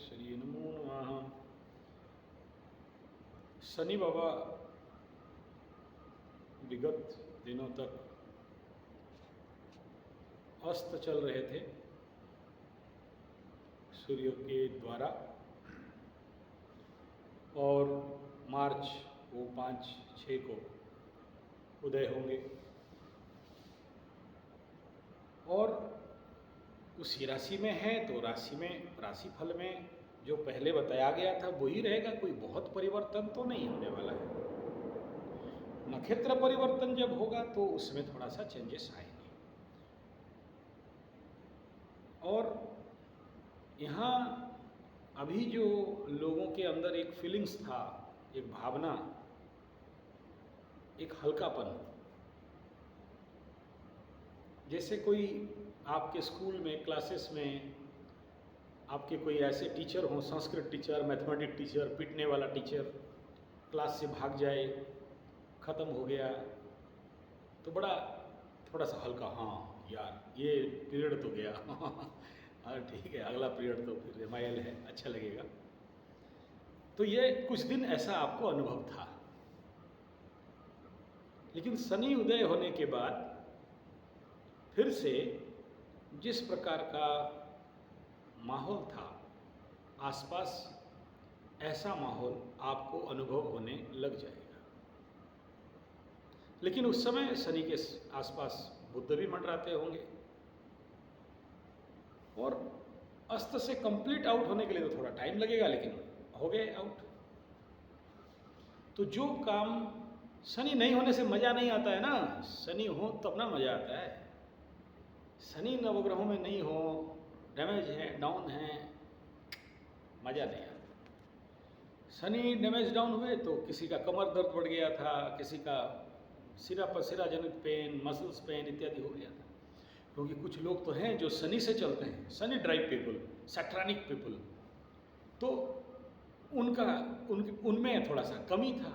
श्री नमो नमः। शनि बाबा विगत दिनों तक अस्त चल रहे थे सूर्य के द्वारा, और मार्च वो 5-6 को उदय होंगे, और उसी राशि में है तो राशि में राशिफल में जो पहले बताया गया था वही रहेगा। कोई बहुत परिवर्तन तो नहीं होने वाला है। नक्षत्र परिवर्तन जब होगा तो उसमें थोड़ा सा चेंजेस आएंगे। और यहाँ अभी जो लोगों के अंदर एक फीलिंग्स था, एक भावना, एक हल्कापन, जैसे कोई आपके स्कूल में क्लासेस में आपके कोई ऐसे टीचर हों, संस्कृत टीचर, मैथमेटिक्स टीचर, पीटने वाला टीचर, क्लास से भाग जाए, ख़त्म हो गया, तो बड़ा थोड़ा सा हल्का, हाँ यार ये पीरियड तो गया हाँ ठीक है, अगला पीरियड तो फिर एमआईएल है, अच्छा लगेगा। तो ये कुछ दिन ऐसा आपको अनुभव था। लेकिन शनि उदय होने के बाद फिर से जिस प्रकार का माहौल था आसपास, ऐसा माहौल आपको अनुभव होने लग जाएगा। लेकिन उस समय शनि के आसपास बुध भी मंडराते होंगे, और अस्त से कंप्लीट आउट होने के लिए तो थोड़ा टाइम लगेगा, लेकिन हो गए आउट। तो जो काम शनि नहीं होने से मज़ा नहीं आता है ना, शनि हो तब ना मज़ा आता है। शनि नवग्रहों में नहीं हो, डैमेज है, डाउन है, मज़ा नहीं आता। शनि डैमेज डाउन हुए तो किसी का कमर दर्द बढ़ गया था, किसी का सिरा जनित पेन, मसल्स पेन इत्यादि हो गया था। क्योंकि कुछ लोग तो हैं जो शनि से चलते हैं, शनि ड्राइव पीपल, सैट्रैनिक पीपल, तो उनमें थोड़ा सा कमी था।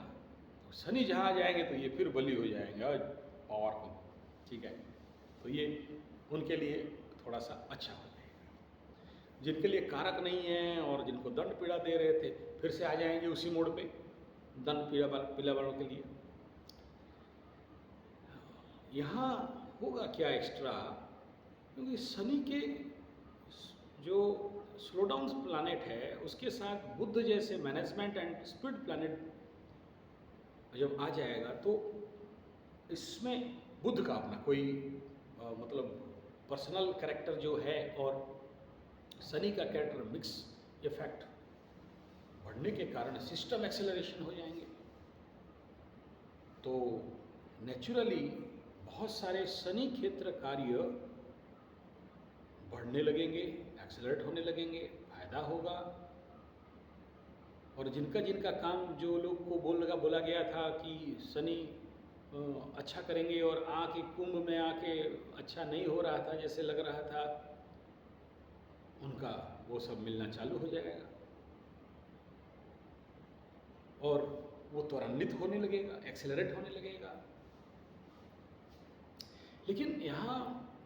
तो शनि जहाँ जाएंगे तो ये फिर बली हो जाएंगे और पावरफुल, ठीक है। तो ये उनके लिए थोड़ा सा अच्छा हो जाएगा। जिनके लिए कारक नहीं है और जिनको दंड पीड़ा दे रहे थे, फिर से आ जाएंगे उसी मोड़ पे, दंड पीड़ा वालों के लिए। यहाँ होगा क्या एक्स्ट्रा, क्योंकि शनि के जो स्लो डाउन प्लानेट है उसके साथ बुध जैसे मैनेजमेंट एंड स्पीड प्लानेट जब आ जाएगा, तो इसमें बुध का अपना कोई मतलब पर्सनल कैरेक्टर जो है और शनि का कैरेक्टर मिक्स इफेक्ट बढ़ने के कारण सिस्टम एक्सेलरेशन हो जाएंगे। तो नेचुरली बहुत सारे शनि क्षेत्र कार्य बढ़ने लगेंगे, एक्सेलरेट होने लगेंगे, फायदा होगा। और जिनका जिनका काम, जो लोग को बोला गया था कि शनि अच्छा करेंगे और आके कुंभ में आके अच्छा नहीं हो रहा था, जैसे लग रहा था, उनका वो सब मिलना चालू हो जाएगा और वो त्वरान्वित होने लगेगा, एक्सेलरेट होने लगेगा। लेकिन यहाँ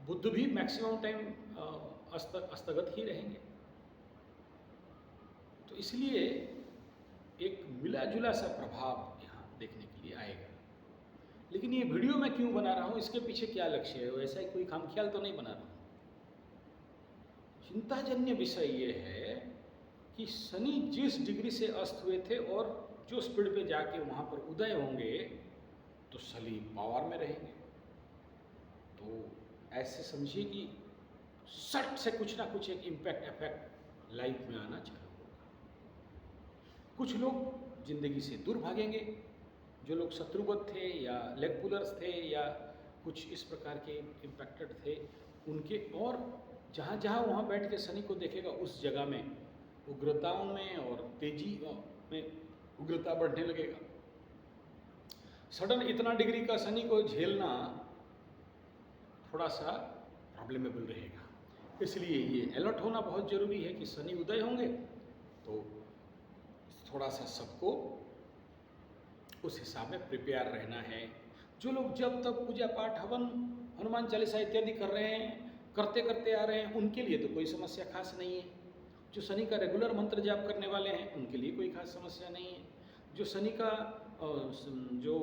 बुध भी मैक्सिमम टाइम अस्तगत ही रहेंगे। तो इसलिए एक मिला जुला सा प्रभाव यहाँ देखने के लिए आएगा। लेकिन ये वीडियो मैं क्यों बना रहा हूँ, इसके पीछे क्या लक्ष्य है, वैसा ही कोई खामख्याल तो नहीं बना रहा हूँ। चिंताजन्य विषय ये है कि शनि जिस डिग्री से अस्त हुए थे और जो स्पीड पे जाके वहाँ पर उदय होंगे, तो शनि पावर में रहेंगे। तो ऐसे समझिए कि सट से कुछ ना कुछ एक इम्पैक्ट इफेक्ट लाइफ में आना चालू होगा। कुछ लोग जिंदगी से दूर भागेंगे, जो लोग शत्रुवत थे या लेग पुलर्स थे या कुछ इस प्रकार के इम्पैक्टेड थे उनके, और जहाँ जहाँ वहाँ बैठ के शनि को देखेगा उस जगह में उग्रताओं में और तेजी में उग्रता बढ़ने लगेगा। सडन इतना डिग्री का शनि को झेलना थोड़ा सा प्रॉब्लमेबल रहेगा। इसलिए ये अलर्ट होना बहुत ज़रूरी है कि शनि उदय होंगे तो थोड़ा सा सबको उस हिसाब में प्रिपेयर रहना है। जो लोग जब तक पूजा पाठ, हवन, हनुमान चालीसा इत्यादि कर रहे हैं, करते करते आ रहे हैं, उनके लिए तो कोई समस्या खास नहीं है। जो शनि का रेगुलर मंत्र जाप करने वाले हैं उनके लिए कोई खास समस्या नहीं है। जो शनि का जो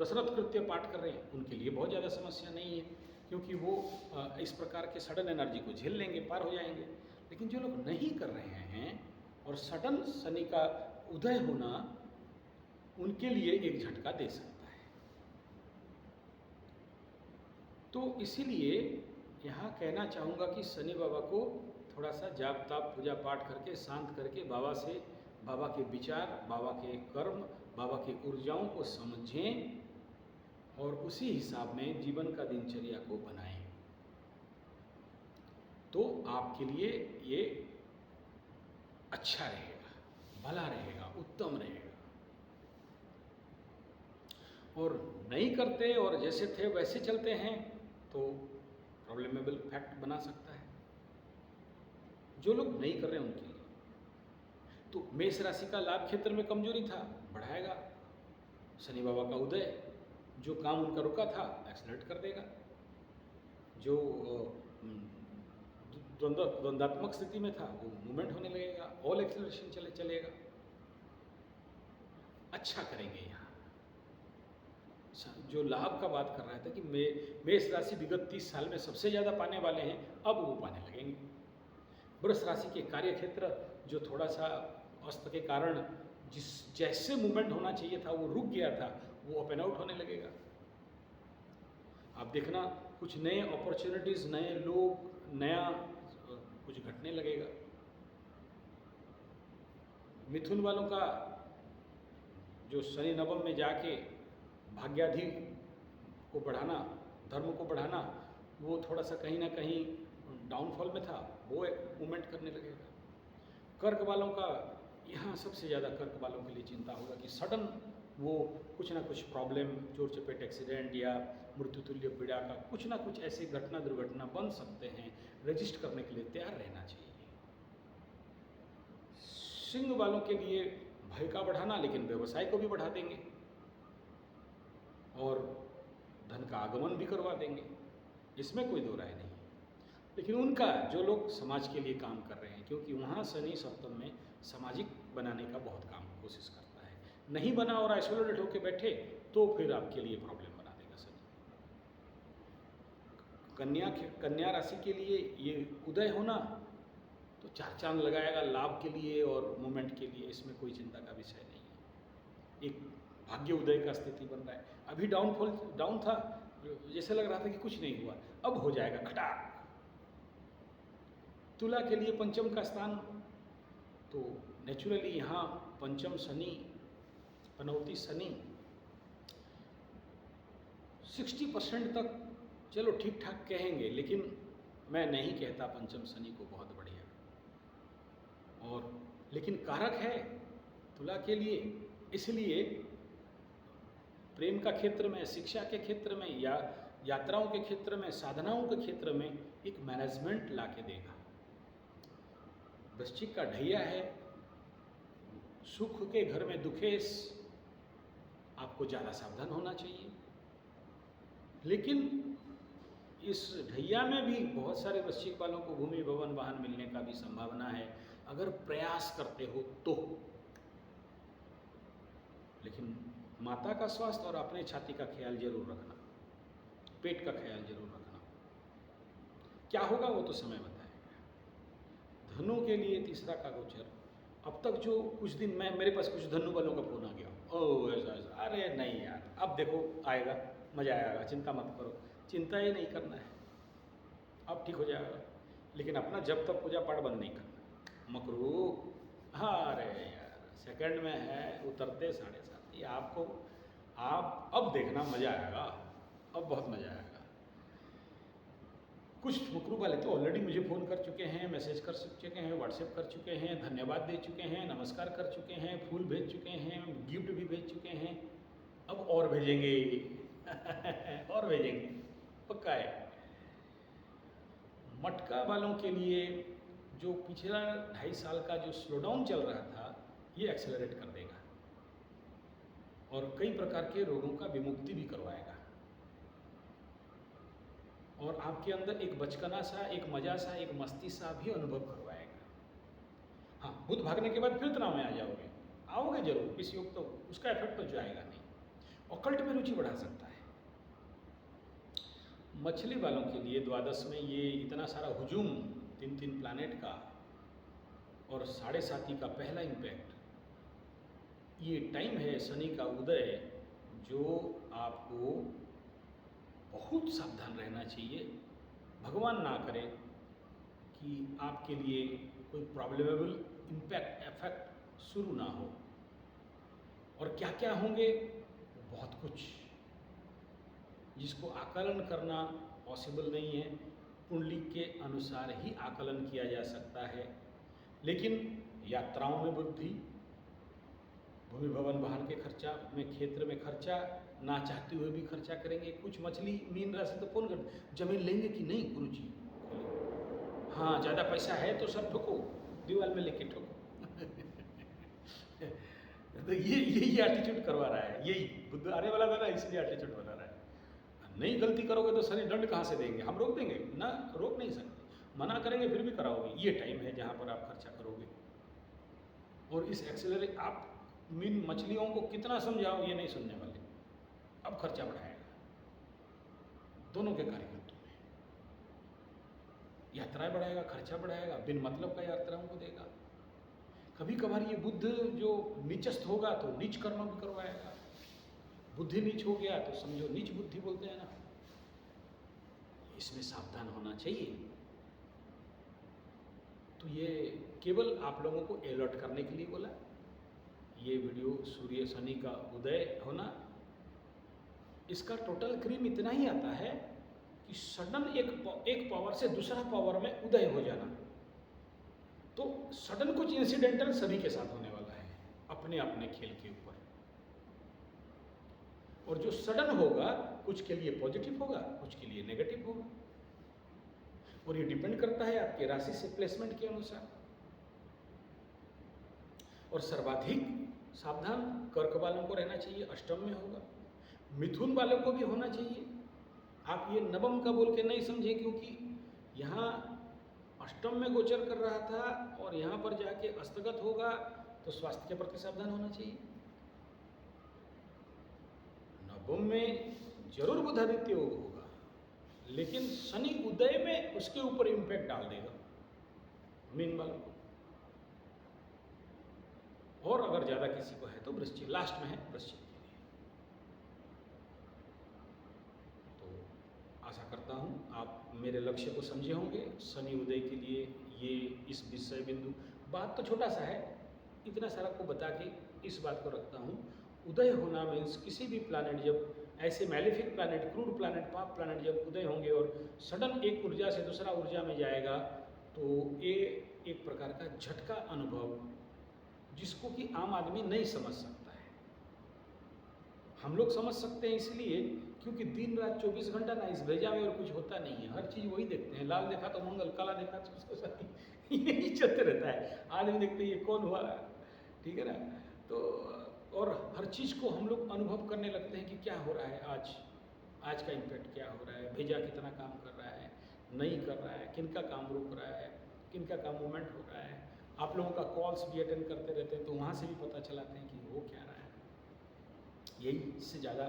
दशरथ कृत्य पाठ कर रहे हैं उनके लिए बहुत ज़्यादा समस्या नहीं है, क्योंकि वो इस प्रकार के सडन एनर्जी को झेल लेंगे, पार हो जाएंगे। लेकिन जो लोग नहीं कर रहे हैं और सडन शनि का उदय होना उनके लिए एक झटका दे सकता है। तो इसीलिए यहाँ कहना चाहूँगा कि शनि बाबा को थोड़ा सा जाप ताप पूजा पाठ करके शांत करके बाबा से, बाबा के विचार, बाबा के कर्म, बाबा की ऊर्जाओं को समझें और उसी हिसाब में जीवन का दिनचर्या को बनाएं। तो आपके लिए ये अच्छा रहेगा, भला रहेगा, उत्तम रहेगा। और नहीं करते और जैसे थे वैसे चलते हैं तो प्रॉब्लमेबल फैक्ट बना सकता है। जो लोग नहीं कर रहे हैं उनके लिए तो मेष राशि का लाभ क्षेत्र में कमजोरी था, बढ़ाएगा। शनि बाबा का उदय जो काम उनका रुका था एक्सलरेट कर देगा। जो द्वंद्वात्मक स्थिति में था वो मूवमेंट होने लगेगा, ऑल एक्सेलरेशन चलेगा। अच्छा करेंगे। यहाँ जो लाभ का बात कर रहा था कि मेष राशि विगत 30 साल में सबसे ज़्यादा पाने वाले हैं, अब वो पाने लगेंगे। वृष राशि के कार्य क्षेत्र जो थोड़ा सा अस्त के कारण जैसे मूवमेंट होना चाहिए था वो रुक गया था, वो ओपन आउट होने लगेगा। आप देखना कुछ नए अपॉर्चुनिटीज़, नए लोग, नया कुछ घटने लगेगा। मिथुन वालों का जो शनि नवम में जाके भाग्याधि को बढ़ाना, धर्म को बढ़ाना, वो थोड़ा सा कहीं ना कहीं डाउनफॉल में था, वो एक मूवमेंट करने लगेगा। कर्क वालों का यहाँ सबसे ज़्यादा कर्क वालों के लिए चिंता होगा कि सडन वो कुछ ना कुछ प्रॉब्लम, चोट चपेट एक्सीडेंट या मृत्यु तुल्य पीड़ा का कुछ ना कुछ ऐसी घटना दुर्घटना बन सकते हैं। रजिस्ट करने के लिए तैयार रहना चाहिए। सिंह वालों के लिए भय का बढ़ाना, लेकिन व्यवसाय को भी बढ़ा देंगे और धन का आगमन भी करवा देंगे, इसमें कोई दो राय नहीं। लेकिन उनका जो लोग समाज के लिए काम कर रहे हैं, क्योंकि वहाँ शनि सप्तम में सामाजिक बनाने का बहुत काम कोशिश करता है, नहीं बना और आइसोलेटेड होकर बैठे तो फिर आपके लिए प्रॉब्लम बना देगा शनि। कन्या राशि के लिए ये उदय होना तो चार चांद लगाएगा लाभ के लिए और मूवमेंट के लिए, इसमें कोई चिंता का विषय नहीं है। एक भाग्य उदय का स्थिति बन रहा है। अभी डाउन था, जैसे लग रहा था कि कुछ नहीं हुआ, अब हो जाएगा खटाक। तुला के लिए पंचम का स्थान, तो नेचुरली यहाँ पंचम शनि, पनौती शनि 60% तक चलो ठीक ठाक कहेंगे, लेकिन मैं नहीं कहता पंचम शनि को बहुत बढ़िया। और लेकिन कारक है तुला के लिए, इसलिए प्रेम का क्षेत्र में, शिक्षा के क्षेत्र में या यात्राओं के क्षेत्र में, साधनाओं के क्षेत्र में एक मैनेजमेंट ला के देगा। वृश्चिक का ढैया है, सुख के घर में दुखेश, आपको ज़्यादा सावधान होना चाहिए। लेकिन इस ढैया में भी बहुत सारे वृश्चिक वालों को भूमि भवन वाहन मिलने का भी संभावना है, अगर प्रयास करते हो तो। लेकिन माता का स्वास्थ्य और अपने छाती का ख्याल जरूर रखना, पेट का ख्याल जरूर रखना। क्या होगा वो तो समय बताएगा। धनु के लिए तीसरा का गोचर, अब तक जो कुछ दिन मेरे पास कुछ धनु वालों का फोन आ गया, ओह ऐसा ऐसा, अरे नहीं यार अब देखो आएगा, मजा आएगा, चिंता मत करो। चिंता ही नहीं करना है, अब ठीक हो जाएगा। लेकिन अपना जब तक पूजा पाठ बंद नहीं करना। मकरू, हाँ अरे यार सेकंड में है, उतरते 7:30। ये आपको आप अब देखना मज़ा आएगा, अब बहुत मज़ा आएगा। कुछ मकरू वाले तो ऑलरेडी मुझे फ़ोन कर चुके हैं, मैसेज कर चुके हैं, व्हाट्सएप कर चुके हैं, धन्यवाद दे चुके हैं, नमस्कार कर चुके हैं, फूल भेज चुके हैं, गिफ्ट भी भेज चुके हैं, अब और भेजेंगे और भेजेंगे, पक्का है। मटका वालों के लिए जो पिछला 2.5 साल का जो स्लोडाउन चल रहा था, ये एक्सेलरेट कर देगा और कई प्रकार के रोगों का विमुक्ति भी करवाएगा। और आपके अंदर एक बचपना सा, एक मजा सा, एक मस्ती सा भी अनुभव करवाएगा। हाँ, बुध भागने के बाद फिर तनाव में आ जाओगे, आओगे जरूर, इस योग तो उसका इफेक्ट तो जाएगा नहीं। ऑकल्ट में रुचि बढ़ा सकता है। मछली वालों के लिए द्वादश में ये इतना सारा हुजूम 3 प्लैनेट का और 7.5 का पहला इम्पैक्ट, ये टाइम है शनि का उदय, जो आपको बहुत सावधान रहना चाहिए। भगवान ना करे कि आपके लिए कोई प्रॉब्लमेबल इम्पैक्ट इफेक्ट शुरू ना हो। और क्या क्या होंगे, बहुत कुछ जिसको आकलन करना पॉसिबल नहीं है, कुंडली के अनुसार ही आकलन किया जा सकता है। लेकिन यात्राओं में वृद्धि, भूमि भवन वाहन के खर्चा में, क्षेत्र में खर्चा, ना चाहते हुए भी खर्चा करेंगे। कुछ मछली मीन राशि तो फोन कर, जमीन लेंगे कि नहीं गुरुजी? हाँ, ज़्यादा पैसा है तो सब ठोको, दीवार में लेके ठोको। तो यही एटीट्यूड करवा रहा है, यही बुद्ध आने वाला था ना, इसलिए एटीट्यूड बना रहा है। नहीं गलती करोगे तो शनि दंड कहाँ से देंगे? हम रोक देंगे ना, रोक नहीं सकते, मना करेंगे फिर भी कराओगे। ये टाइम है जहाँ पर आप खर्चा करोगे। और इस एक्सेलरेट आप मीन मछलियों को कितना समझाओ, ये नहीं सुनने वाले। अब खर्चा बढ़ाएगा दोनों के कार्यक्रमों में, यात्राएं बढ़ाएगा, खर्चा बढ़ाएगा, बिन मतलब का यात्राओं को देगा। कभी कभार ये बुद्ध जो नीचस्थ होगा तो नीच कर्म भी करवाएगा। बुद्धि नीच हो गया तो समझो नीच बुद्धि बोलते हैं ना, इसमें सावधान होना चाहिए। तो ये केवल आप लोगों को अलर्ट करने के लिए बोला। ये वीडियो सूर्य शनि का उदय होना, इसका टोटल क्रीम इतना ही आता है कि सडन एक पावर से दूसरा पावर में उदय हो जाना। तो सडन कुछ इंसिडेंटल सभी के साथ होने वाला है, अपने अपने खेल के ऊपर। और जो सडन होगा कुछ के लिए पॉजिटिव होगा, कुछ के लिए नेगेटिव होगा। और ये डिपेंड करता है आपके राशि से प्लेसमेंट के अनुसार। और सर्वाधिक सावधान कर्क वालों को रहना चाहिए, अष्टम में होगा। मिथुन वालों को भी होना चाहिए। आप ये नवम का बोल के नहीं समझे, क्योंकि यहाँ अष्टम में गोचर कर रहा था और यहाँ पर जाके अस्तगत होगा, तो स्वास्थ्य के प्रति सावधान होना चाहिए। नवम में जरूर बुधादित्य योग होगा, लेकिन शनि उदय में उसके ऊपर इम्पैक्ट डाल देगा मीन वालों को। और अगर ज़्यादा किसी को है तो वृश्चिक, लास्ट में है वृश्चिक के लिए। तो आशा करता हूँ आप मेरे लक्ष्य को समझे होंगे। शनि उदय के लिए ये इस विषय बिंदु, बात तो छोटा सा है, इतना सारा को बता के इस बात को रखता हूँ। उदय होना मीन्स किसी भी प्लैनेट, जब ऐसे मैलिफिक प्लैनेट, क्रूड प्लैनेट, पाप प्लैनेट जब उदय होंगे और सडन एक ऊर्जा से दूसरा ऊर्जा में जाएगा, तो ये एक प्रकार का झटका अनुभव, जिसको कि आम आदमी नहीं समझ सकता है। हम लोग समझ सकते हैं इसलिए क्योंकि दिन रात 24 घंटा ना इस भेजा में और कुछ होता नहीं है, हर चीज़ वही देखते हैं। लाल देखा तो मंगल, काला देखा तो उसके साथ यही चलते रहता है। आदमी देखते हैं ये कौन हुआ, ठीक है ना। तो और हर चीज़ को हम लोग अनुभव करने लगते हैं कि क्या हो रहा है आज का इम्पैक्ट क्या हो रहा है, भेजा कितना काम कर रहा है, नहीं कर रहा है, किन का काम रुक रहा है, किन का काम मूवमेंट हो रहा है। आप लोगों का कॉल्स भी अटेंड करते रहते हैं, तो वहाँ से भी पता चलाते हैं कि वो क्या रहा है। यही, इससे ज़्यादा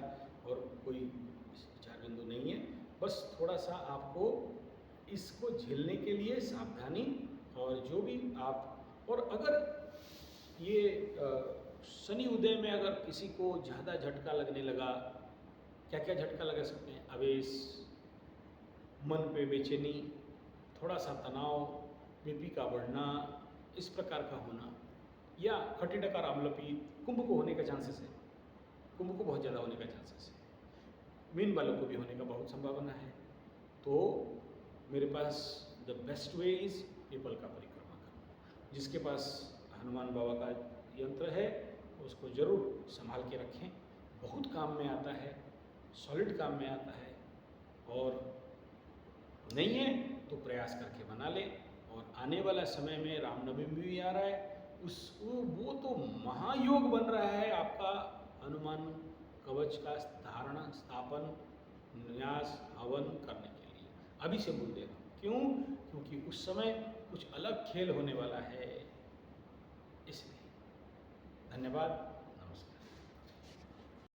और कोई विचार बिंदु नहीं है। बस थोड़ा सा आपको इसको झेलने के लिए सावधानी, और जो भी आप, और अगर ये शनि उदय में अगर किसी को ज़्यादा झटका लगने लगा, क्या क्या झटका लगा सकते हैं? आवेश, मन पे बेचैनी, थोड़ा सा तनाव, बीपी का बढ़ना, इस प्रकार का होना, या खट्टी डकार आम्लपीत, कुंभ को होने का चांसेस है, कुंभ को बहुत ज़्यादा होने का चांसेस है। मीन वालों को भी होने का बहुत संभावना है। तो मेरे पास द बेस्ट वे इज़ पीपल का परिक्रमा करना। जिसके पास हनुमान बाबा का यंत्र है उसको ज़रूर संभाल के रखें, बहुत काम में आता है, सॉलिड काम में आता है। और नहीं है तो प्रयास करके बना ले। और आने वाला समय में रामनवमी भी आ रहा है, वो तो महायोग बन रहा है आपका हनुमान कवच का धारण, स्थापन, न्यास, हवन करने के लिए। अभी से बोल दे रहा हूँ। क्यों? क्योंकि उस समय कुछ अलग खेल होने वाला है, इसलिए। धन्यवाद।